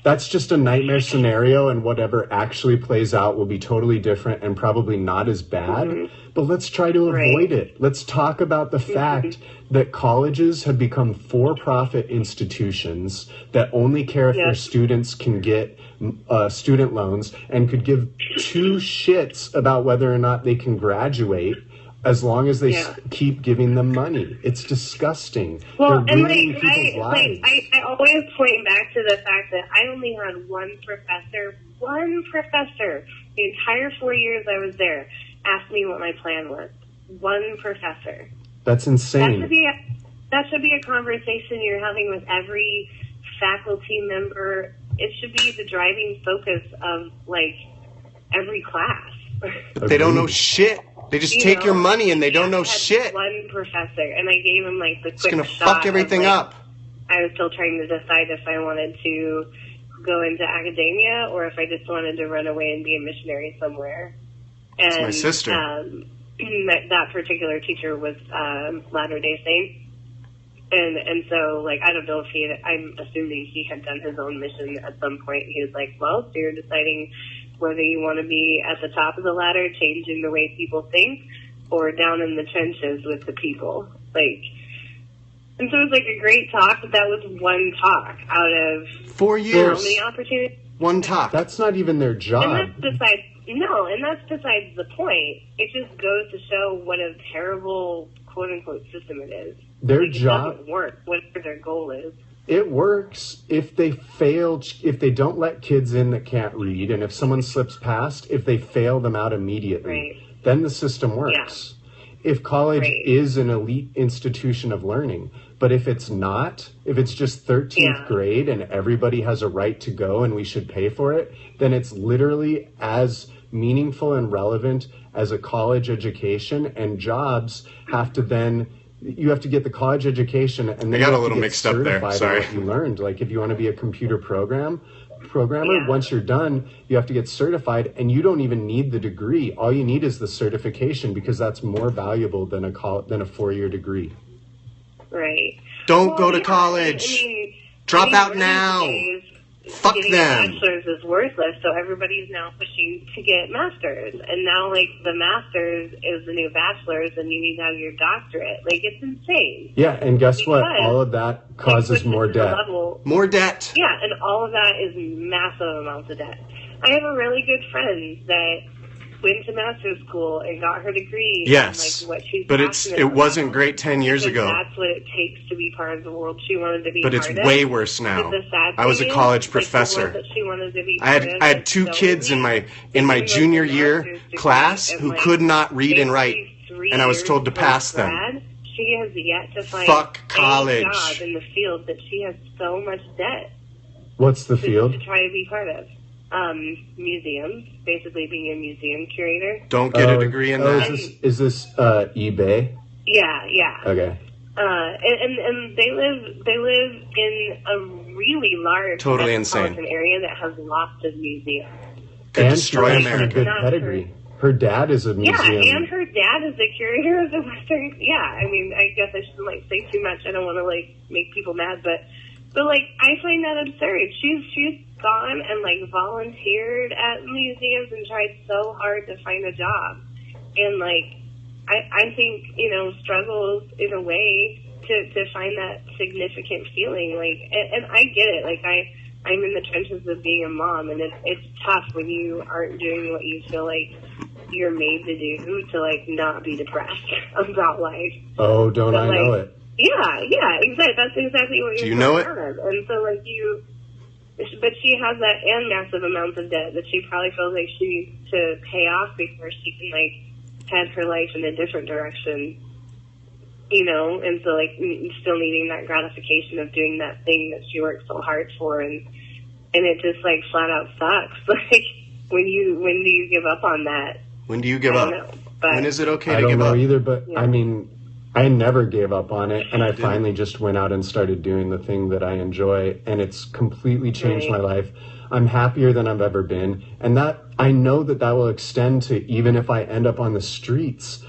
that's just a nightmare scenario, and whatever actually plays out will be totally different and probably not as bad. But let's try to avoid it. Let's talk about the fact that colleges have become for-profit institutions that only care if their students can get student loans and could give 2 shits about whether or not they can graduate, as long as they keep giving them money. It's disgusting. Well, They're and ruining people's lives. I always point back to the fact that I only had one professor, the entire 4 years I was there, asked me what my plan was. One professor. That's insane. That should be a conversation you're having with every faculty member. It should be the driving focus of, like, every class. But they don't know shit. They just take your money and they don't know shit. One professor, and I gave him, like, the quick shot. It's going to fuck everything up. I was still trying to decide if I wanted to go into academia or if I just wanted to run away and be a missionary somewhere. And, it's my sister. That particular teacher was Latter-day Saint. And so, like, I don't know if I'm assuming he had done his own mission at some point. He was like, well, so you're deciding whether you want to be at the top of the ladder, changing the way people think, or down in the trenches with the people. Like, and so it was like a great talk, but that was one talk out of 4 years. How many opportunities? One talk. That's not even their job. And that's besides the point. It just goes to show what a terrible quote unquote system it is. Their job it doesn't work, whatever their goal is. It works if they don't let kids in that can't read, and if someone slips past, if they fail them out immediately, then the system works. Yeah. If college is an elite institution of learning, but if it's not, if it's just 13th grade and everybody has a right to go and we should pay for it, then it's literally as meaningful and relevant as a college education, and jobs have to then... You have to get the college education, and then I got a little mixed up there. Sorry. What you learned, like if you want to be a computer programmer, once you're done, you have to get certified, and you don't even need the degree. All you need is the certification, because that's more valuable than a 4-year degree. Right. Don't go to college. Drop out now. Fuck getting them. A bachelor's is worthless, so everybody's now pushing to get masters. And now, like, the master's is the new bachelor's, and you need to have your doctorate. Like, it's insane. Yeah, and guess what? All of that causes more debt. More debt. Yeah, and all of that is massive amounts of debt. I have a really good friend that went to master's school and got her degree. Yes, and, like, what she's but it wasn't great 10 years ago. That's what it takes to be part of the world she wanted to be but part of. But it's way worse now. I was a college professor. I had 2 kids in my junior year class who could not read and write, and I was told to pass them. She has yet to find Fuck college. a job in the field that she has so much debt. What's the field? To try to be part of. Museums, basically being a museum curator. Don't get a degree in that. Is this eBay? Yeah. Okay. And they live in a really large totally metropolitan insane area that has lots of museums. Could And destroy she has a America. good pedigree. Her dad is a museum. Yeah, and her dad is the curator of the Western. Yeah, I mean, I guess I shouldn't say too much. I don't want to make people mad, but I find that absurd. She's gone and volunteered at museums and tried so hard to find a job, and I think struggles in a way to find that significant feeling. And I get it. I'm in the trenches of being a mom, and it's tough when you aren't doing what you feel like you're made to do to not be depressed about life. Oh, don't I know it? Yeah, exactly. That's exactly what you're. Do you know it? And so but she has that and massive amounts of debt that she probably feels like she needs to pay off before she can head her life in a different direction. And so still needing that gratification of doing that thing that she worked so hard for, and it just flat out sucks. When do you give up on that? When do you give up? When is it okay to give up? I don't know either, but yeah. I mean, I never gave up on it, and I finally just went out and started doing the thing that I enjoy, and it's completely changed my life. I'm happier than I've ever been, and that I know that will extend to even if I end up on the streets.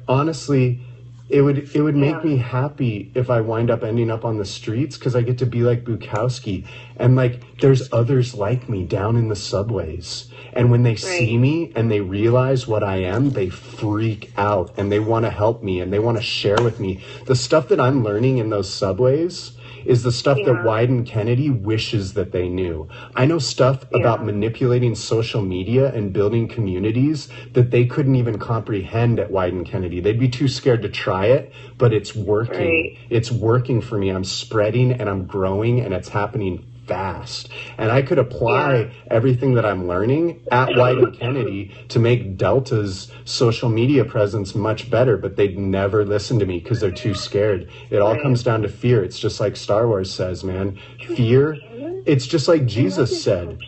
Honestly, it would make me happy if I wind up ending up on the streets, because I get to be like Bukowski, and there's others like me down in the subways. And when they see me and they realize what I am, they freak out and they want to help me and they want to share with me. The stuff that I'm learning in those subways is the stuff that Wyden Kennedy wishes that they knew. I know stuff about manipulating social media and building communities that they couldn't even comprehend at Wyden Kennedy. They'd be too scared to try it, but it's working. It's working for me. I'm spreading and I'm growing, and it's happening fast. And I could apply everything that I'm learning at Wyden Kennedy to make Delta's social media presence much better, but they'd never listen to me because they're too scared. It all comes down to fear. It's just like Star Wars says, man. Fear. It's just like Jesus said.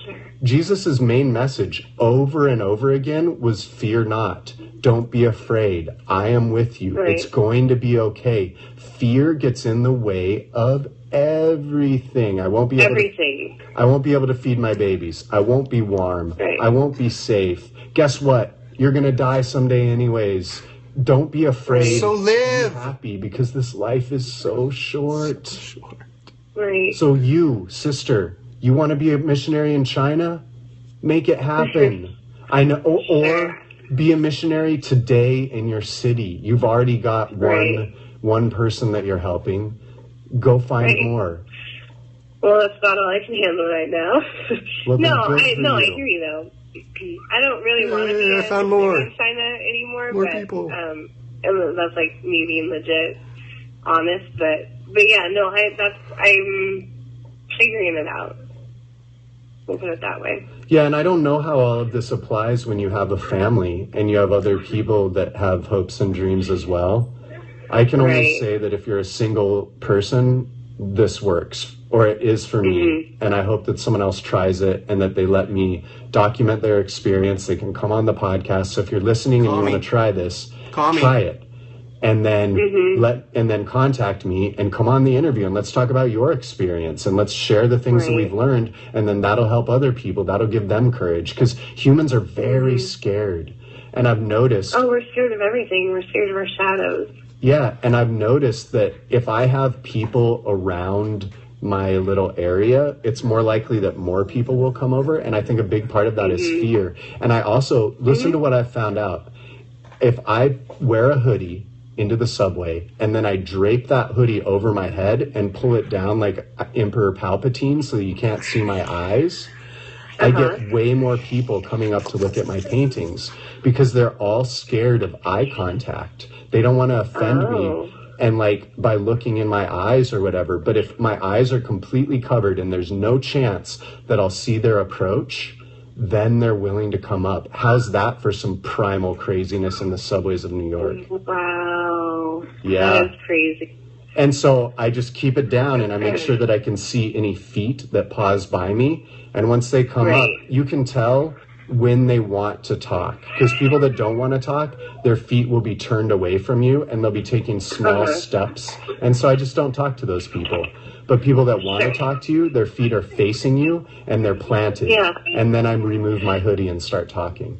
Jesus's main message over and over again was fear not. Don't be afraid. I am with you. It's going to be okay. Fear gets in the way of everything. I won't be able to feed my babies. I won't be warm. I won't be safe. Guess what? You're going to die someday anyways. Don't be afraid. So live. Be happy, because this life is so short. Right. So you, sister, you want to be a missionary in China? Make it happen. I know. Or be a missionary today in your city. You've already got one person that you're helping. Go find more. Well, that's about all I can handle right now. Well, I hear you though. I don't really want to be in China anymore. More people. And that's me being legit honest. But yeah, no, I'm figuring it out. We'll put it that way. Yeah, and I don't know how all of this applies when you have a family and you have other people that have hopes and dreams as well. I can only say that if you're a single person, this works, or it is for me, and I hope that someone else tries it and that they let me document their experience. They can come on the podcast. So if you're listening and you want to try this, try it. And then contact me and come on the interview and let's talk about your experience and let's share the things that we've learned, and then that'll help other people. That'll give them courage, because humans are very scared. And I've noticed... Oh, we're scared of everything. We're scared of our shadows. Yeah, and I've noticed that if I have people around my little area, it's more likely that more people will come over, and I think a big part of that is fear. And I also, listen to what I found out. If I wear a hoodie into the subway, and then I drape that hoodie over my head and pull it down like Emperor Palpatine so that you can't see my eyes, I get way more people coming up to look at my paintings, because they're all scared of eye contact. They don't want to offend me, and by looking in my eyes or whatever. But if my eyes are completely covered and there's no chance that I'll see their approach, then they're willing to come up. How's that for some primal craziness in the subways of New York? Wow. Yeah. That is crazy. And so I just keep it down, and I make sure that I can see any feet that pause by me. And once they come up, you can tell when they want to talk. Because people that don't want to talk, their feet will be turned away from you and they'll be taking small steps. And so I just don't talk to those people. But people that want to talk to you, their feet are facing you and they're planted. Yeah. And then I remove my hoodie and start talking.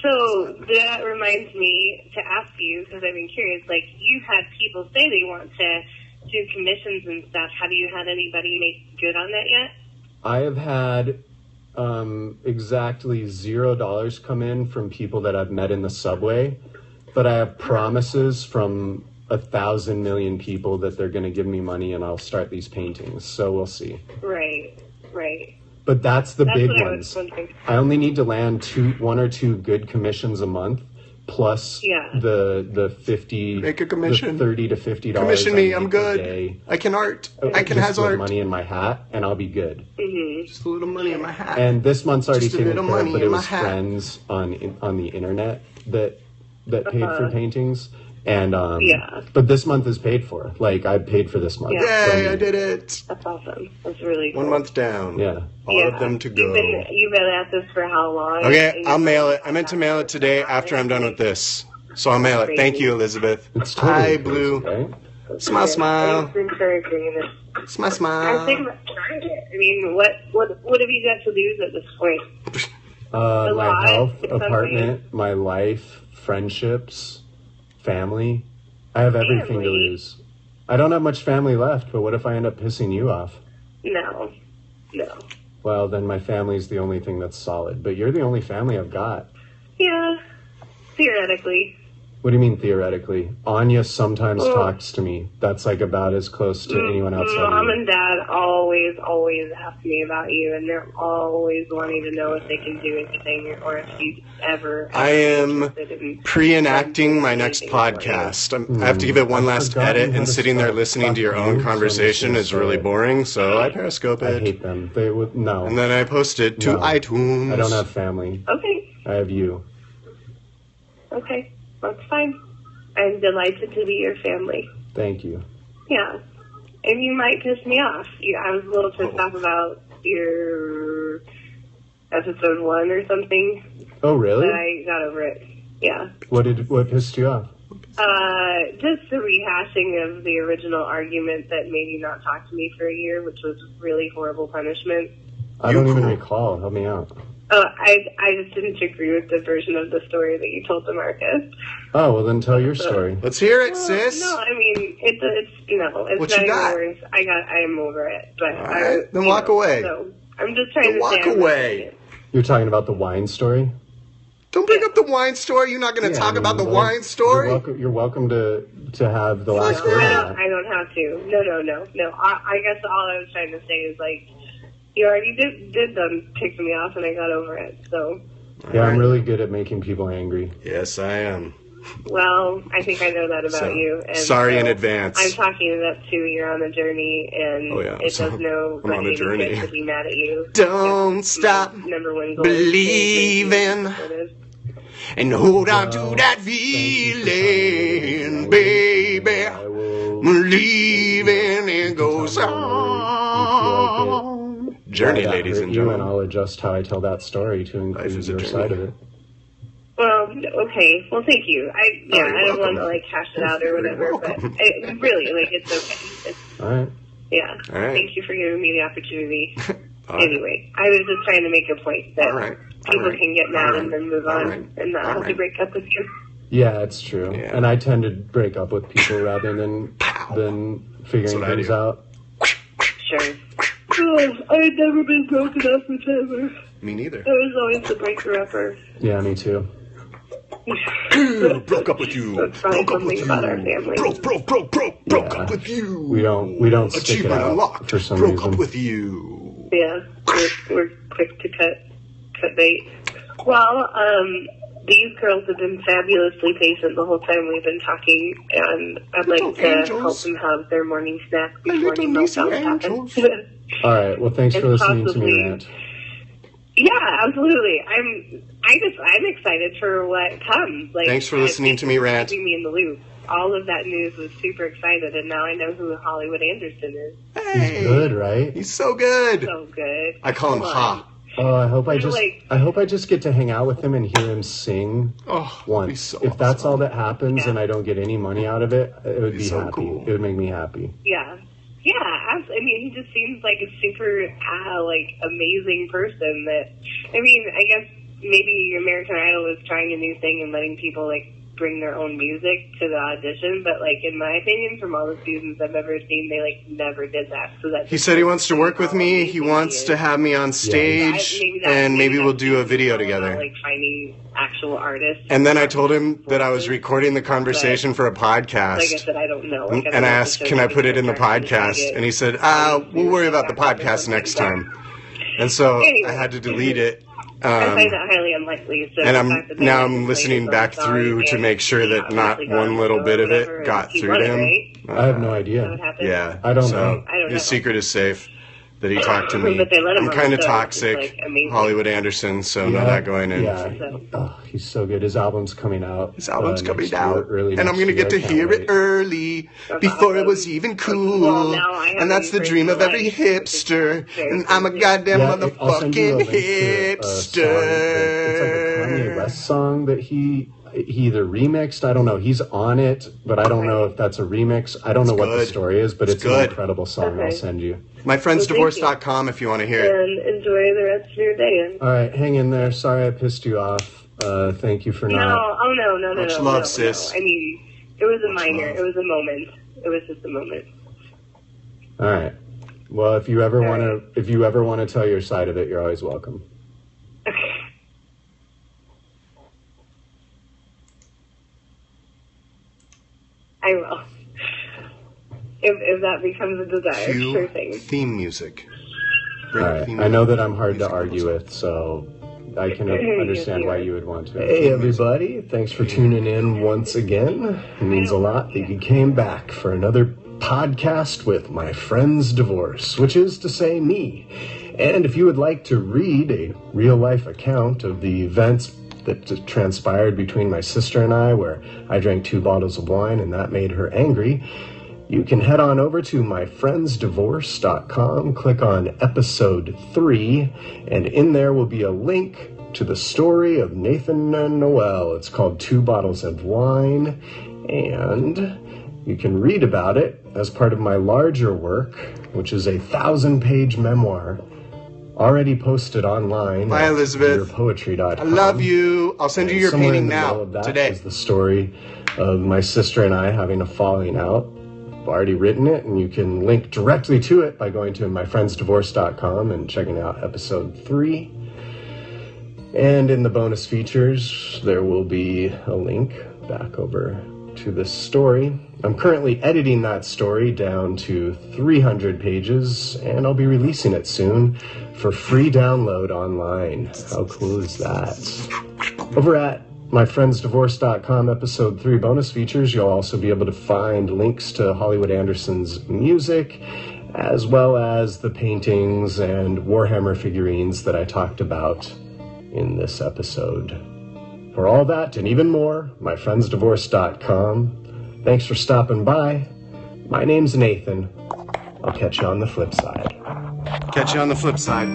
So that reminds me to ask you, because I've been curious, like, you've had people say they want to do commissions and stuff. Have you had anybody make good on that yet? I have had exactly $0 come in from people that I've met in the subway, but I have promises from 1,000 million people that they're going to give me money and I'll start these paintings. So we'll see. Right. But that's the big ones. I only need to land 1 or 2 good commissions a month, plus the 50, make a commission, the $30 to $50. Commission me, I'm good. I can art. I can have art. Money in my hat, and I'll be good. Mm-hmm. Just a little money in my hat. And this month's already taken care of, but it was friends on the internet that paid for paintings. And but this month is paid for. Like, I paid for this month. Yay, I did it. That's awesome. That's really cool. 1 month down. Yeah. All of them to go. You've been at this for how long? Okay, I'll mail it. I meant to mail it today after I'm done with this. So I'll mail it. Thank you, Elizabeth. It's totally Hi, Blue. Right? Smile. Smile. Smile. I think about trying it. I mean, what have you got to lose at this point? My health, apartment, my life, friendships, family. I have everything to lose. I don't have much family left, but what if I end up pissing you off? No. Well, then my family's the only thing that's solid. But you're the only family I've got. Yeah, theoretically. What do you mean theoretically? Anya sometimes talks to me. That's like about as close to anyone else. Mom and Dad always ask me about you, and they're always wanting to know if they can do anything or if you ever. I am pre-enacting my next podcast. I have to give it one last edit, and sitting there listening to your own conversation is really boring, so I periscope it. I hate them. They would no. And then I post it to iTunes. I don't have family. Okay. I have you. Okay. That's fine. I'm delighted to be your family. Thank you. Yeah. And you might piss me off. I was a little pissed off about your episode 1 or something. Oh, really? But I got over it. Yeah. What pissed you off? Just the rehashing of the original argument that made you not talk to me for a year, which was really horrible punishment. I don't even recall. Help me out. Oh, I just didn't agree with the version of the story that you told to Marcus. Oh, well then tell your story. Let's hear it, sis. No, I mean it's what not you got? even worse. I am over it. But all right, then walk away. So I'm just trying to walk away. You're talking about the wine story? Don't bring up the wine story. You're not going to talk about the wine story. You're welcome to have the last word. I don't have to. No. I guess all I was trying to say is like. You already did them pick me off, and I got over it. So. Yeah, I'm really good at making people angry. Yes, I am. Well, I think I know that about you. And sorry in advance. I'm talking it up too. You're on a journey, and it does no I'm on a journey. To be mad at you. Don't stop believing, and hold on to that feeling, baby. Believing it goes on. Journey, ladies and gentlemen. And I'll adjust how I tell that story to include your side of it. Well, okay. Well, thank you. I don't want to like hash it out or whatever, but really, it's okay. All right. Yeah. All right. Thank you for giving me the opportunity. Anyway, I was just trying to make a point that people can get mad and then move on and not have to break up with you. Yeah, it's true. Yeah. And I tend to break up with people rather than figuring things out. Sure. I've never been broken up with ever. Me neither. I was always the breaker-upper. Yeah, me too. Broke up with you. Broke up with you. About our family. Broke up with you. We don't stick it out unlocked. For some reason. Broke up with you. Yeah, we're quick to cut bait. Well, these girls have been fabulously patient the whole time we've been talking, and I'd like to help them have their morning snack before any meltdowns happen. All right. Well, thanks for listening to me rant. Yeah, absolutely. I'm excited for what comes. Thanks for listening to me rant. Keeping me in the loop. All of that news was super excited, and now I know who Hollywood Anderson is. Hey, he's good, right? He's so good. So good. I call him Ha. Oh, I hope I just get to hang out with him and hear him sing once. So if that's all that happens and I don't get any money out of it, it would be so happy. Cool. It would make me happy. Yeah. Yeah, I mean, he just seems like a super, amazing person that, I mean, I guess maybe American Idol is trying a new thing and letting people, bring their own music to the audition, but, in my opinion, from all the seasons I've ever seen, they, never did that. So that he said he wants to work with me, he wants to have me on stage, and maybe we'll do a video together. Finding actual artists. And then I told him that I was recording the conversation for a podcast. Like I said, I don't know. And I asked, can I put it in the podcast? And he said, we'll worry about the podcast next time. And so I had to delete it. I find that highly unlikely. So and I'm listening back through to make sure that not one little bit of it got through to him. I have no idea. Yeah, I don't know. His secret is safe. That he talked to me. I'm kind of toxic, Hollywood Anderson, so know that going in. Yeah, he's so good. His album's coming out. His album's coming out, and I'm going to get to hear it early, before it was even cool. And that's the dream of every hipster, and I'm a goddamn motherfucking hipster. It's like a Kanye West song that he either remixed, I don't know, he's on it, but I don't know if that's a remix. I don't know what the story is, but it's an incredible song. I'll send you. MyFriendsDivorce.com if you want to hear it. And enjoy the rest of your day. All right, hang in there. Sorry I pissed you off. Thank you for not. No. Much love, sis. I mean, it was a minor. It was a moment. It was just a moment. All right. Well, if you ever want to tell your side of it, you're always welcome. I will. If that becomes a desire, sure thing. Theme music. All right. I know that I'm hard to argue with, so I can understand why you would want to. Hey, everybody. Thanks for tuning in once again. It means a lot that you came back for another podcast with My Friend's Divorce, which is to say me. And if you would like to read a real-life account of the events that transpired between my sister and I, where I drank 2 bottles of wine and that made her angry, you can head on over to myfriendsdivorce.com, click on episode 3, and in there will be a link to the story of Nathan and Noel. It's called 2 Bottles of Wine, and you can read about it as part of my larger work, which is a 1,000-page memoir already posted online. Hi, Elizabeth. Poetry.com. I love you. I'll send you your painting now, today. Is the story of my sister and I having a falling out. I've already written it, and you can link directly to it by going to myfriendsdivorce.com and checking out episode 3. And in the bonus features, there will be a link back over to this story. I'm currently editing that story down to 300 pages, and I'll be releasing it soon for free download online. How cool is that? Over at myfriendsdivorce.com, episode 3 bonus features, you'll also be able to find links to Hollywood Anderson's music, as well as the paintings and Warhammer figurines that I talked about in this episode. For all that and even more, myfriendsdivorce.com. Thanks for stopping by. My name's Nathan. I'll catch you on the flip side. Catch you on the flip side.